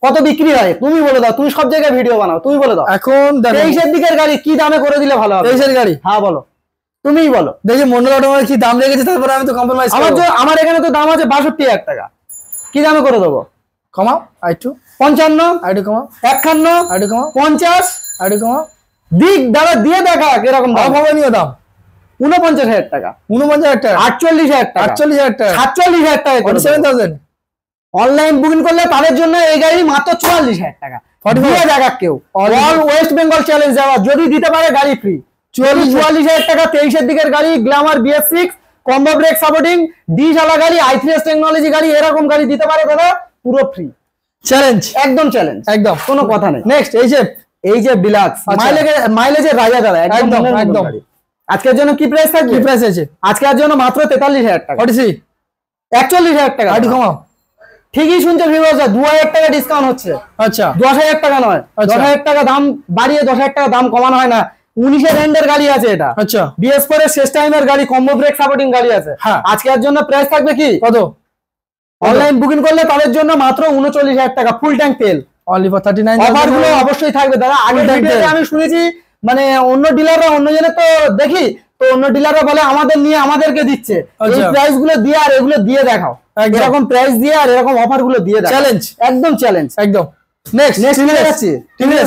কত বিক্রি হয় তুমি বলে দাও, তুমি সব জায়গায় ভিডিও বানাও, তুমি বলে দাও। এখন 23 এর দিকের গাড়ি কি দামে করে দিলে ভালো হবে? 23 এর গাড়ি, হ্যাঁ বলো, তুমিই বলো। দেখি মন্ডল অটোমোবাইল কি দাম রেখেছে, তারপরে আমি তো কম্প্রোমাইজ করব। আমার এখানে তো দাম আছে 62,000 টাকা, কি দামে করে দেবো? কমাও আইটু। 55, আইটু কমাও। 51, আইটু কমাও। 50, আইটু কমাও। দিক দাদা দিয়ে দেখা কিরকম দাম। অভাবনীয় দাম। 49,000 টাকা। 49,000 টাকা। 48,000 টাকা। 48,000 টাকা। 47,000 টাকা। 47,000। অনলাইন বুকিং করলে তাদের জন্য এই গাড়ি মাত্র 44,000 টাকা। দিয়ে দেখা কেউ অল ওয়েস্ট বেঙ্গল চ্যালেঞ্জ দেওয়া, যদি দিতে পারে গাড়ি ফ্রি। 44,000 টাকা 23 এর দিকের গাড়ি, glamour BS6, combo brake supporting, ডিশালা গাড়ি, i3s টেকনোলজি গাড়ি, এরকম গাড়ি দিতে পারে দাদা, পুরো ফ্রি। চ্যালেঞ্জ, একদম চ্যালেঞ্জ, একদম কোনো কথা নেই। নেক্সট এই যে ডিলাক্স মাইলেজের রাজা দাদা, একদম একদম। আজকের জন্য কি প্রাইস থাকবে? কি প্রাইস আছে? আজকের জন্য মাত্র 43,000 টাকা। 41,000 টাকা। আইটু কমাও। ঠিকই শুনছো ভিউয়ার্স, 2,000 টাকা ডিসকাউন্ট হচ্ছে। আচ্ছা, 10,000 টাকা নয়, 10,000 টাকা দাম বাড়িয়ে 10,000 টাকা দাম কমানো হয় না। 19 এর রেন্ডের গাড়ি আছে এটা। আচ্ছা, BS4 এর শেষ টাইমের গাড়ি, কম্বো ব্রেক সাপোর্টিং গাড়ি আছে। আজকের জন্য প্রাইস থাকবে কি? কত? অনলাইন বুকিং করলে তাদের জন্য মাত্র 39,000 টাকা, ফুল ট্যাঙ্ক তেল। Only for 39। অফার গুলো অবশ্যই থাকবে দাদা। আগের ভিডিওতে আমি শুনেছি মানে অন্য ডিলাররা অন্য জনের তো দেখি, তো অন্য ডিলাররা বলে আমাদের নিয়ে আমাদেরকে দিচ্ছে। এই প্রাইস গুলো দিয়ে আর এগুলো দিয়ে দেখাও, এরকম প্রাইস দিয়ে আর এরকম অফার গুলো দিয়ে দেখাও। চ্যালেঞ্জ, একদম চ্যালেঞ্জ, একদম। নেক্সট যাচ্ছি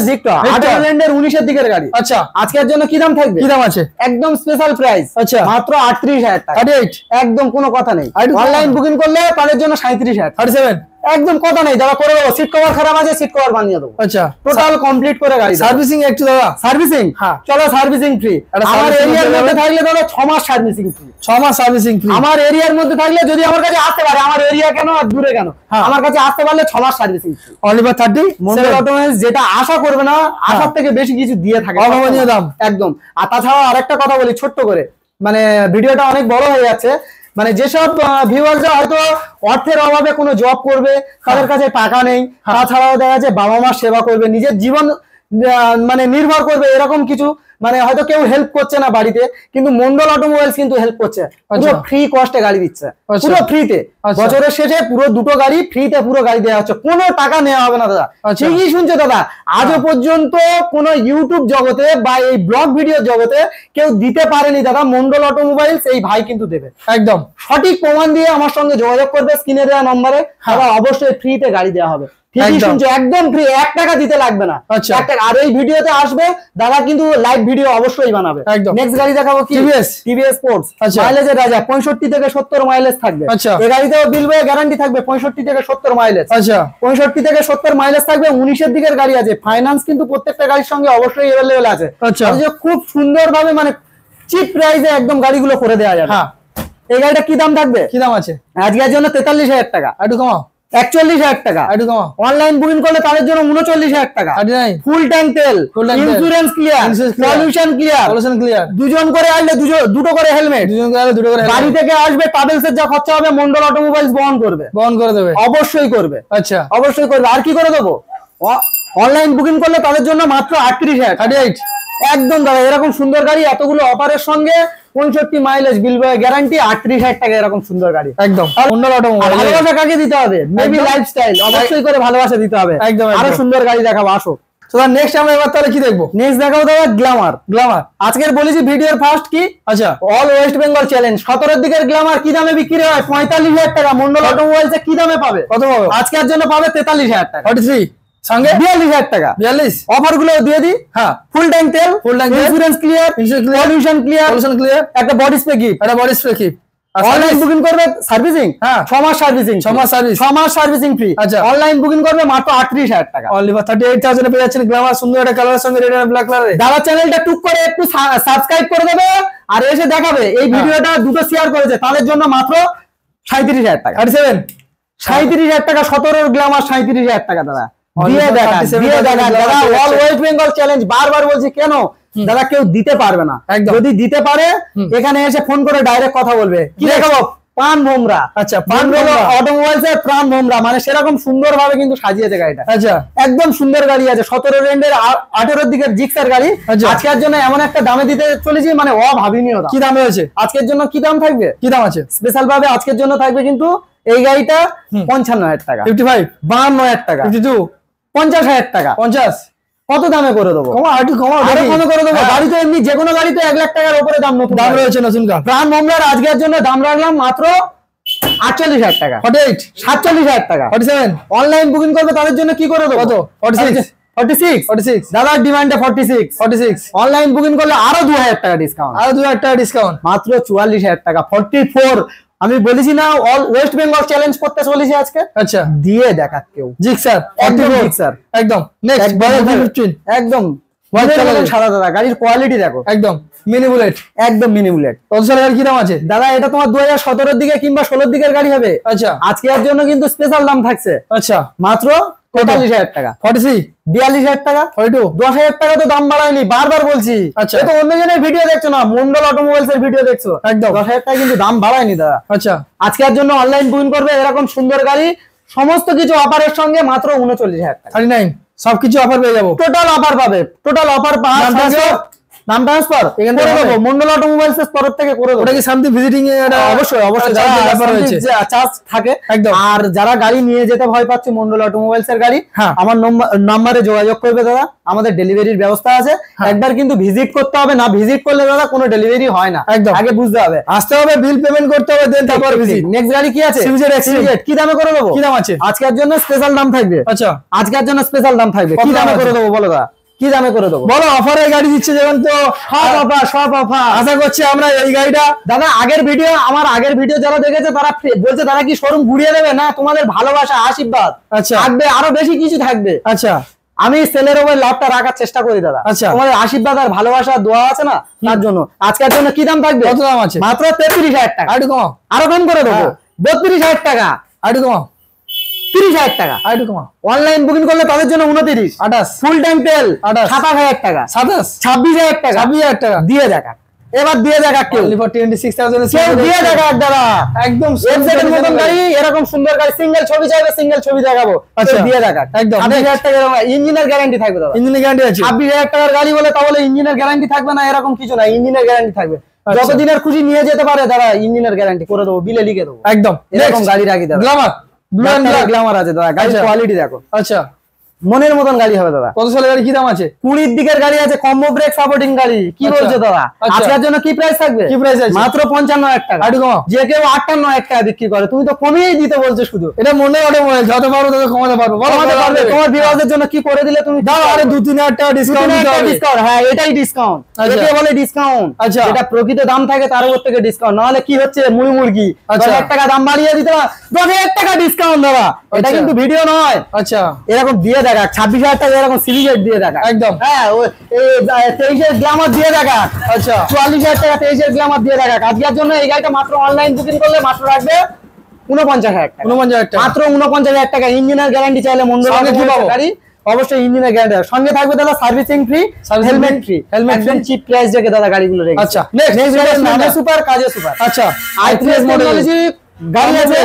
ভিক্টর 18 রেন্ডের 19 এর দিকের গাড়ি। আচ্ছা, আজকের জন্য কি দাম থাকবে? কি দাম আছে? একদম স্পেশাল প্রাইস। আচ্ছা, মাত্র 38,000 টাকা। 38, একদম কোনো কথা নেই। অনলাইন বুকিং করলে তাদের জন্য 37,000। 37, একদম কথা নেই দাদা, করে দেবো। সিট কভার খারাপ আছে, সিট কভার বানিয়ে দেবো। আচ্ছা, টোটাল কমপ্লিট করে গাড়ি। সার্ভিসিং একটু দাদা, সার্ভিসিং, হ্যাঁ চলো সার্ভিসিং ফ্রি। আমার এরিয়ার মধ্যে থাকলে দাদা 6 মাস সার্ভিসিং ফ্রি। 6 মাস সার্ভিসিং ফ্রি আমার এরিয়ার মধ্যে থাকলে, যদি আমার কাছে আসতে পারে, আমার এরিয়া কেন আর দূরে কেন, আমার কাছে আসতে পারলে 6 মাস servicing free. Only for 30। Mondal automobiles যেটা আশা করবে না, আশার থেকে বেশি কিছু দিয়ে থাকে, অভাবনীয় দাম একদম। আর তাছাড়া আরেকটা কথা বলি ছোট্ট করে, মানে ভিডিওটা অনেক বড় হয়ে যাচ্ছে। মানে যেসব ভিউয়ার্সরা হয়তো অর্থের অভাবে কোনো জব করবে, তাদের কাছে টাকা নেই, তাছাড়াও দেখা যাচ্ছে বাবা মা সেবা করবে, নিজের জীবন মানে নির্ভর করবে, এরকম কিছু মানে হয়তো কেউ হেল্প করছে না বাড়িতে, কিন্তু মন্ডল অটোমোবাইলস কিন্তু হেল্প করছে। পুরো ফ্রি কস্টে গাড়ি দিচ্ছে, পুরো ফ্রিতে। বছরের শেষে পুরো 2টো গাড়ি ফ্রিতে, পুরো গাড়ি দেওয়া হচ্ছে, কোনো টাকা নেওয়া হবে না দাদা। ঠিকই শুনছো দাদা, আজও পর্যন্ত কোনো ইউটিউব জগতে বা এই ব্লগ ভিডিও জগতে কেউ দিতে পারেনি দাদা। মন্ডল অটোমোবাইলস এই ভাই কিন্তু দেবে, একদম সঠিক প্রমাণ দিয়ে আমার সঙ্গে যোগাযোগ করবে স্ক্রিনে দেওয়া নম্বরে। অবশ্যই ফ্রিতে গাড়ি দেওয়া হবে। ঠিকই শুনছো, একদম ফ্রি, 1 টাকা দিতে লাগবে না। আর এই ভিডিওতে আসবে দাদা কিন্তু লাইভ ভিডিও অবশ্যই বানাবে। নেক্সট গাড়ি দেখাবো কি, টিভিএস স্পোর্টস, মাইলেজের রাজা, 65 থেকে 70 মাইলেজ থাকবে। এই গাড়িতেও বিল বয়ে গ্যারান্টি থাকবে 65 থেকে 70 মাইলেজ। 65 থেকে 70 মাইলেজ থাকবে। 19-এর দিকের গাড়ি আছে, ফাইন্যান্স কিন্তু প্রত্যেকটা গাড়ির সঙ্গে অবশ্যই अवेलेबल আছে। খুব সুন্দর ভাবে মানে চিপ প্রাইসে একদম গাড়িগুলো করে দেওয়া যাবে। এই গাড়িটা কি দাম থাকবে, কি দাম আছে আজকের জন্য? 43,000 টাকা। একটু কমাও। 41,000 টাকা। অনলাইন বুকিং করলে তাদের জন্য 39,000 টাকা। ফুল ট্যাঙ্ক তেল, ইন্স্যুরেন্স ক্লিয়ার, পলিউশন ক্লিয়ার, দুজন করে আসলে দুটো করে হেলমেট, গাড়ি থেকে আসবে ট্রাভেলস এর যা খরচা হবে মন্ডল অটোমোবাইলস বহন করে দেবে, অবশ্যই করবে। আচ্ছা, অবশ্যই করবে। আর কি করে দেবো, অনলাইন বুকিং করলে তাদের জন্য মাত্র 38,000। একদম দাদা, এরকম সুন্দর গাড়ি এতগুলো অফারের সঙ্গে 65 মাইলেজ বিল বয় গ্যারান্টি, 38,000 টাকা এরকম সুন্দর গাড়ি। একদম মন্ডল অটোমোবাইল। ভালোবাসা কাকে দিতে হবে? মেবি লাইফস্টাইল, অবশ্যই করে ভালোবাসা দিতে হবে। একদম আরো সুন্দর গাড়ি দেখাবো, আসো। নেক্সট আমরা এবার তাহলে কি দেখবো? নেক্সট দেখাবো দাদা গ্ল্যামার। আজকের বলেছি ভিডিওর ফার্স্ট কি, আচ্ছা অল ওয়েস্ট বেঙ্গল চ্যালেঞ্জ 17-এর দিকের গ্ল্যামার কি দামে বিক্রি হয়? 45,000 টাকা। মন্ডল অটোমোবাইলস কি দামে পাবে? কত পাবে? আজকের জন্য পাবে 43,000 টাকা। 43 সঙ্গে 42,000 টাকা। 42 অফার গুলো দিয়ে দিই। হ্যাঁ, ফুল ট্যাঙ্ক তেল, ইন্স্যুরেন্স ক্লিয়ার, পলিউশন ক্লিয়ার, একটা body spray gift, online booking করবে সার্ভিসিং, 6 মাস সার্ভিসিং, 6 মাস সার্ভিসিং ফ্রি। আচ্ছা, অনলাইন বুকিং করবে মাত্র 38,000 টাকা। অনলি ফর 38,000 এ পেয়ে যাচ্ছেন গ্ল্যামার, সুন্দর একটা কালারের সঙ্গে রেড এন্ড ব্ল্যাক কালারে। দাদা চ্যানেলটা টুক করে একটু সাবস্ক্রাইব করে দেবে আর এসে দেখাবে এই ভিডিওটা দুটো শেয়ার করেছে, তাদের জন্য মাত্র 37,000 টাকা। 37,000 টাকা 17-এর গ্ল্যামার 37,000 টাকা দাদা। দিয়ে দেখা দাদা, অল ওয়েস্ট বেঙ্গল চ্যালেঞ্জ। বারবার বলছি কেন দাদা, কেউ দিতে পারবে না। যদি দিতে পারে এখানে এসে ফোন করে ডাইরেক্ট কথা বলবে। কি দেখাবো? প্রাণ ভোমরা। আচ্ছা, প্রাণ অটোমোবাইলস এর প্রাণ ভোমরা, মানে সেরকম সুন্দর ভাবে কিন্তু সাজিয়েছে গাড়িটা। আচ্ছা, একদম সুন্দর গাড়ি আছে, 17 রেঞ্জের 18-এর দিকের জিক্সার গাড়ি। আজকের জন্য এমন একটা দামে দিতে চলেছি, মানে অভাবনীয় দাম। কি দামে হয়েছে আজকের জন্য? কি দাম থাকবে, কি দাম আছে স্পেশাল ভাবে আজকের জন্য থাকবে কিন্তু এই গাড়িটা 55,000 টাকা, 55 52,000 টাকা, 52 50,000 টাকা। 50 কত দামে করে দেবো? কমে করে দেবো। গাড়ি তো এমনি যেকোনো গাড়ি তো 1 লাখ টাকার উপরে দাম, নতুন দাম রয়েছে নতুন কার। প্রাণ ভোমরার আজকের জন্য দাম রাখলাম মাত্র 48,000 টাকা। 48 47,000 টাকা। 47 অনলাইন বুকিং করবে তাদের জন্য কি করে দেবো? কত? 46 দাদার ডিমান্ডে 46। অনলাইন বুকিং করলে আরো 2,000 টাকা ডিসকাউন্ট, মাত্র 44,000 টাকা। 44 আমি বলেছি না অল ওয়েস্ট বেঙ্গল চ্যালেঞ্জ করতে চলেছি আজকে। আচ্ছা, দিয়ে দেখা কেউ জিক্সার, একদম নেক্সট একদম সাদা দাদা, গাড়ির কোয়ালিটি দেখো, একদম মিনি বুলেট, একদম মিনি বুলেট। কত সালের কি দাম আছে দাদা? এটা তোমার 2017-এর দিকে কিংবা 16-এর দিকের গাড়ি হবে। আচ্ছা, আজকের জন্য কিন্তু স্পেশাল দাম থাকছে। আচ্ছা, মাত্র 43,000 টাকা। 42,000 টাকা। 10,000 টাকা তো দাম বাড়ায়নি, বারবার বলছি। আচ্ছা, তো অন্য জনের ভিডিও দেখছো না, মন্ডল অটোমোবাইলস এর ভিডিও দেখছো। একদম 10,000 টাকা কিন্তু দাম বাড়ায়নি দাদা। আচ্ছা, আজকের জন্য অনলাইন বুকিং করবে এরকম সুন্দর গাড়ি, সমস্ত কিছু অফারের সঙ্গে মাত্র 39,000 টাকা। 39 সবকিছু অফার পেয়ে যাবো, টোটাল অফার পাবে, টোটাল অফার নাম ট্রান্সফার এখানে করে দেবো, মন্ডল অটোমোবাইলস এর তরফ থেকে করে দেবো। ওটা কি সামথিং ভিজিটিং এ? অবশ্যই ব্যাপার রয়েছে, চার্জ থাকে একদম। আর যারা গাড়ি নিয়ে যেতে ভয় পাচ্ছে মন্ডল অটোমোবাইলস এর গাড়ি, আমার নম্বরে যোগাযোগ করবে দাদা, আমাদের ডেলিভারির ব্যবস্থা আছে। একবার কিন্তু ভিজিট করতে হবে, না ভিজিট করলে দাদা কোনো ডেলিভারি হয় না, একদম আগে বুঝতে হবে, আসতে হবে, বিল পেমেন্ট করতে হবে, দেন তারপর ভিজিট। নেক্সট গাড়ি কি আছে? সিভিজেট। কি দামে করে দেবো? কি দাম আছে? আজকের জন্য স্পেশাল দাম থাকবে। আচ্ছা, আজকের জন্য স্পেশাল দাম থাকবে। কি দামে করে দেবো বলো দাদা? কি দামে করে দেবো বলো। অফারে গাড়ি দিচ্ছে যেমন, তো সব অফার আশা করছি আমরা এই গাড়িটা। দাদা আমার আগের ভিডিও যারা দেখেছে তারা বলছে তারা কি শোরুম ঘুরিয়ে দেবে না, তোমাদের ভালোবাসা আশীর্বাদ আচ্ছা থাকবে, আরো বেশি কিছু থাকবে। আচ্ছা আমি সেলের ওপর লাভটা রাখার চেষ্টা করি দাদা। আচ্ছা তোমাদের আশীর্বাদ আর ভালোবাসা দোয়া আছে না, তার জন্য আজকের জন্য কি দাম থাকবে? কত দাম আছে? মাত্র 33,000 টাকা। আরেকটু কমাও, আরো কম করে দেবো, 32,000 টাকা। আরেকটু কমাও, 30,000 টাকা। আরেকটু কমাও। অনলাইন বুকিং করলে তাদের জন্য 29, 28, ফুল ট্যাঙ্ক তেল 28, 27,000 টাকা, 27, 26,000 টাকা, 26,000 টাকা দিয়ে দেখা। এবার দিয়ে দেখা কেউ only for 26,000 কেউ দিয়ে দেখা দাদা। একদম এফজেড মতন গাড়ি, এরকম সুন্দর গাড়ি, সিঙ্গেল ছবি চাইবে সিঙ্গেল ছবি দেখাবো, আচ্ছা দিয়ে দেখা একদম। 26,000 টাকা ইঞ্জিনের গ্যারান্টি থাকবে দাদা। ইঞ্জিনের গ্যারান্টি আছে। 26,000 টাকার গাড়ি বলে তাহলে ইঞ্জিনের গ্যারান্টি থাকবে না এরকম কিছু না, ইঞ্জিনের গ্যারান্টি থাকবে। যতদিনের খুশি নিয়ে যেতে পারে দাদা, ইঞ্জিনের গ্যারান্টি করে দেবো, বিলে লিখে দেবো একদম। এরকম গাড়ি রাখি দাদা। Glamour, blue and black Glamour আছে দাদা, গাড়ির কোয়ালিটি দেখো, আচ্ছা মনের মতন গাড়ি হবে দাদা। কত সালের গাড়ি, কি দাম আছে? 20 দিকের গাড়ি আছে, কম্বো ব্রেক সাপোর্টিং গাড়ি। কি বলছো দাদা? আজকের জন্য কি প্রাইস থাকবে? কি প্রাইস আছে? মাত্র 55,000 টাকা। আরেকটু কমাও। যে কেউ 58,000 টাকা বিক্রি করে, তুমি তো কমিয়েই দিতে বলছো শুধু। এটা মনে যত পারো তত কমাতে পারবো। কমাতে পারবে, তোমার ভিউয়ারদের জন্য কি করে দিলে তুমি দাও, আরে 2-3,000 টাকা ডিসকাউন্ট দিতে হবে। ডিসকাউন্ট, হ্যাঁ এটাই ডিসকাউন্ট। আচ্ছা। একে বলে ডিসকাউন্ট। আচ্ছা। এটা প্রকৃত দাম থাকে তার উপর থেকে ডিসকাউন্ট, নাহলে কি হচ্ছে মুড়ি মুরগি 10,000 টাকা দাম বাড়িয়ে দিতে হবে, 10,000 টাকা ডিসকাউন্ট দাদা। এটা কিন্তু ভিডিও নয়। আচ্ছা এরকম দিয়ে দেখা, 26,000 টাকা এরকম সিরিজের দিয়ে দেখা একদম। হ্যাঁ, ওই 23-এর গ্ল্যামার দিয়ে দেখা। আচ্ছা 44,000 টাকা 23-এর গ্ল্যামার দিয়ে দেখা। আজকের জন্য এই গাড়িটা মাত্র অনলাইন বুকিং করলে মাত্র রাখবে 49,000 টাকা। 49,000 টাকা মাত্র 49,000 টাকা। ইঞ্জিনের গ্যারান্টি চাইলে মন্ডল সঙ্গে কি পাবো? গাড়ি অবশ্যই ইঞ্জিনের গ্যারান্টি সঙ্গে থাকবে দাদা, servicing free, helmet free. Helmet একদম চিপ প্রাইস রেখে দাদা গাড়িগুলো রেখে। আচ্ছা নেক্সট নামে সুপার, কাজে সুপার। আচ্ছা i3 টেকনোলজি গাড়ি আছে,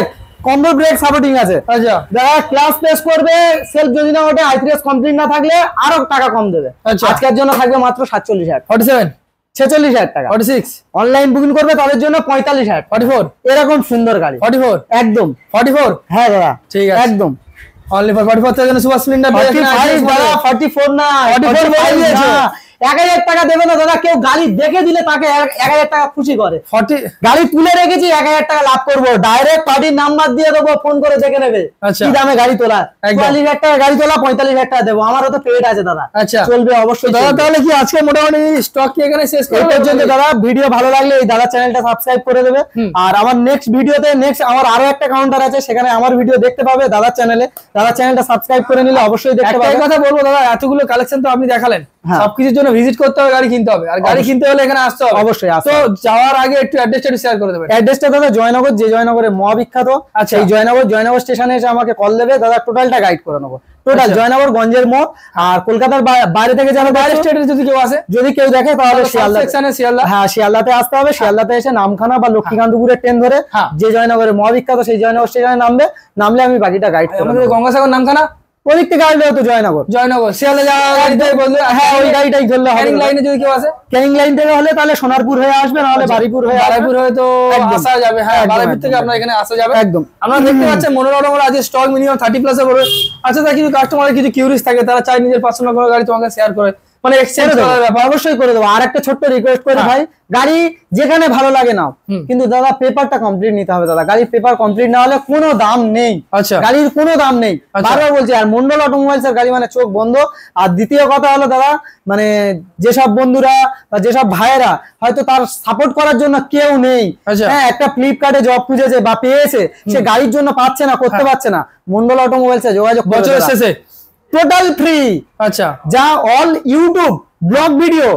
কম্বো ব্রেক সাপোর্টিং আছে। আচ্ছা যারা ক্লাস পেস করবে, সেলফ যদি না ওঠে, i3 কমপ্লিট না থাকলে আরো টাকা কম দেবে। আচ্ছা। আজকের জন্য থাকবে মাত্র 47,000, 47, 46,000 টাকা। 46, অনলাইন বুকিং করবে তাদের জন্য 45,000, 44, এরকম সুন্দর গাড়ি 44, একদম। 44, হ্যাঁ দাদা ঠিক আছে একদম। only for 44 টাকা জন্য সুপার স্প্লেন্ডার 45 দাদা, 44 না, 44 বলে দিয়েছে। 1,000 টাকা দেবে না দাদা। কেউ গাড়ি দেখে দিলে তাকে 1,000 টাকা খুশি করে। 40, গাড়ি তুলে রেখেছি, 1,000 টাকা লাভ করবো। ডাইরেক্ট পার্টির নাম্বার দিয়ে দেবো, ফোন করে দেখে নেবে আচ্ছা। কি দামে গাড়ি তোলা। একদম। 44,000 টাকা গাড়ি তোলা, 45,000 টাকা দেবো। আমারও তো পেড আছে দাদা। আচ্ছা চলবে অবশ্যই দাদা। চলবে। তাহলে কি আজকে মোটামুটি স্টক কি এখানে শেষ এই করব? পর্যন্ত দাদা। ভিডিও ভালো লাগলে এই দাদা চ্যানেলটা সাবস্ক্রাইব করে দেবে। আর আমার নেক্সট ভিডিওতে আমার আরো একটা কাউন্টার আছে, সেখানে আমার ভিডিও দেখতে পাবে দাদা চ্যানেলে। দাদা চ্যানেলটা সাবস্ক্রাইব করে নিলে অবশ্যই দেখতে একটাই পাবে। কথা বলবো দাদা, এতগুলো কালেকশন তো আপনি দেখালেন, হ্যাঁ। সবকিছুর জন্য ভিজিট করতে হবে, গাড়ি কিনতে হবে, আর গাড়ি কিনতে হলে এখানে আসতে হবে। অবশ্যই আসতে তো হবে। যাওয়ার আগে একটু অ্যাড্রেসটা শেয়ার করে দেবেন। অ্যাড্রেসটা দাদা জয়নগর, যে জয়নগরের মহাবিখ্যাত। আচ্ছা। এই জয়নগর স্টেশনে এসে আমাকে কল দেবে দাদা, টোটালটা গাইড করে নেবো। টোটাল আচ্ছা। জয়নগর গঞ্জের মোড়। আর কলকাতার বাইরে থেকে যারা বাইরের স্টেটে যদি কেউ আসে, যদি কেউ দেখে তাহলে শিয়ালদা, সেকশনে শিয়ালদা, হ্যাঁ শিয়ালদাতে আসতে হবে। শিয়ালদাতে এসে নামখানা বা লক্ষ্মীকান্তপুরের ট্রেন ধরে হ্যাঁ। যে জয়নগরের মহাবিখ্যাত সেই জয়নগর স্টেশনে নামলে আমি বাকিটা গাইড করবো। আমাদের গঙ্গাসাগর নামখানা, ওদিক থেকে আসলে হতো জয়নগর। জয়নগর, শিয়ালদা যাওয়ার গাড়িতে বললে, হ্যাঁ ওই গাড়িটাই ধরলে হবে। ক্যানিং লাইনে যদি কেউ আসে, ক্যানিং লাইন থেকে হলে তাহলে সোনারপুর হয়ে আসবে, নাহলে বারুইপুর হয়ে আসবে। বারুইপুর হয়ে তো একদম। আসা যাবে। হ্যাঁ একদম, বারুইপুর থেকে একদম। আপনার এখানে আসা যাবে একদম। আপনারা দেখতে পাচ্ছেন মনোরমা আজ স্টক মিনিমাম 30+ এ পড়বে। আচ্ছা তা কিছু কাস্টমারের কিছু কিউরিয়াস থাকে, তারা চায় নিজের পার্সোনাল কোনো গাড়ি তোমাকে শেয়ার করে, মানে এক্সচেঞ্জ করার ব্যাপার। অবশ্যই করে দেবো। আর একটা ছোট্ট রিকোয়েস্ট করে ভাই, গাড়ি যেখানে ভালো লাগে নাও, কিন্তু দাদা পেপারটা কমপ্লিট নিতে হবে দাদা। গাড়ির পেপার কমপ্লিট না হলে কোনো দাম নেই। আচ্ছা গাড়ির কোনো দাম নেই, বারবার বলছি। আর মন্ডল অটোমোবাইলস এর গাড়ি মানে চোখ বন্ধ। আর দ্বিতীয় কথা হলো দাদা, মানে যেসব বন্ধুরা বা যেসব ভাইয়েরা হয়তো তার সাপোর্ট করার জন্য কেউ নেই, হ্যাঁ একটা ফ্লিপকার্টে জব খুঁজেছে বা পেয়েছে, সে গাড়ির জন্য পাচ্ছে না, করতে পারছে না, মন্ডল অটোমোবাইলস এ যোগাযোগ করবে। বছরের শেষে টোটাল ফ্রি। আচ্ছা যা all YouTube blog video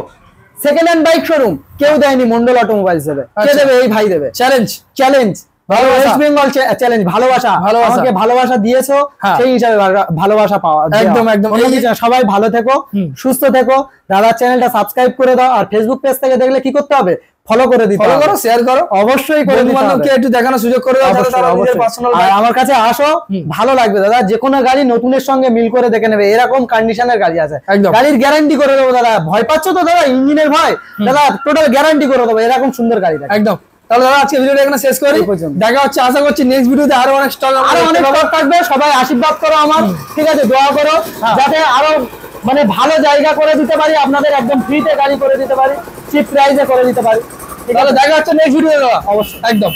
second hand bike showroom কেউ দেয়নি মন্ডল অটোমোবাইলস দেবে। কে দেবে? এই ভাই দেবে। Challenge West Bengal challenge. ভালোবাসা, আমাকে ভালোবাসা দিয়েছো, সেই হিসাবে ভালোবাসা পাওয়া। একদম একদম। সবাই ভালো থেকো, সুস্থ থেকো। দাদার চ্যানেলটা সাবস্ক্রাইব করে দাও। আর ফেসবুক পেজ থেকে দেখলে কি করতে হবে? ফলো করে দিতে হবে, ফলো করো, শেয়ার করো, অবশ্যই করে দিতে হবে। একটু দেখানোর সুযোগ করে দাও, তারা নিজের পার্সোনাল। আর আমার কাছে আসো, ভালো লাগবে দাদা। যে কোনো গাড়ি নতুনের সঙ্গে মিল করে দেখে নেবে, এরকম কন্ডিশনের গাড়ি আছে। গাড়ির গ্যারান্টি করে দেবো দাদা। ভয় পাচ্ছ তো দাদা ইঞ্জিনের ভয়? দাদা টোটাল গ্যারান্টি করে দেবো, এরকম সুন্দর গাড়ি একদম। তাহলে দাদা আজকে ভিডিওটা এখানে শেষ করি, দেখা হচ্ছে আশা করছি নেক্সট ভিডিওতে আরো অনেক স্টক, আরো অনেক স্টক থাকবে। সবাই আশীর্বাদ করো আমার, ঠিক আছে? দোয়া করো যাতে আরো মানে ভালো জায়গা করে দিতে পারি, আপনাদের একদম ফ্রিতে গাড়ি করে দিতে পারি, চিপ প্রাইসে করে দিতে পারি। তাহলে দেখা হচ্ছে নেক্সট ভিডিও দাদা, অবশ্যই একদম।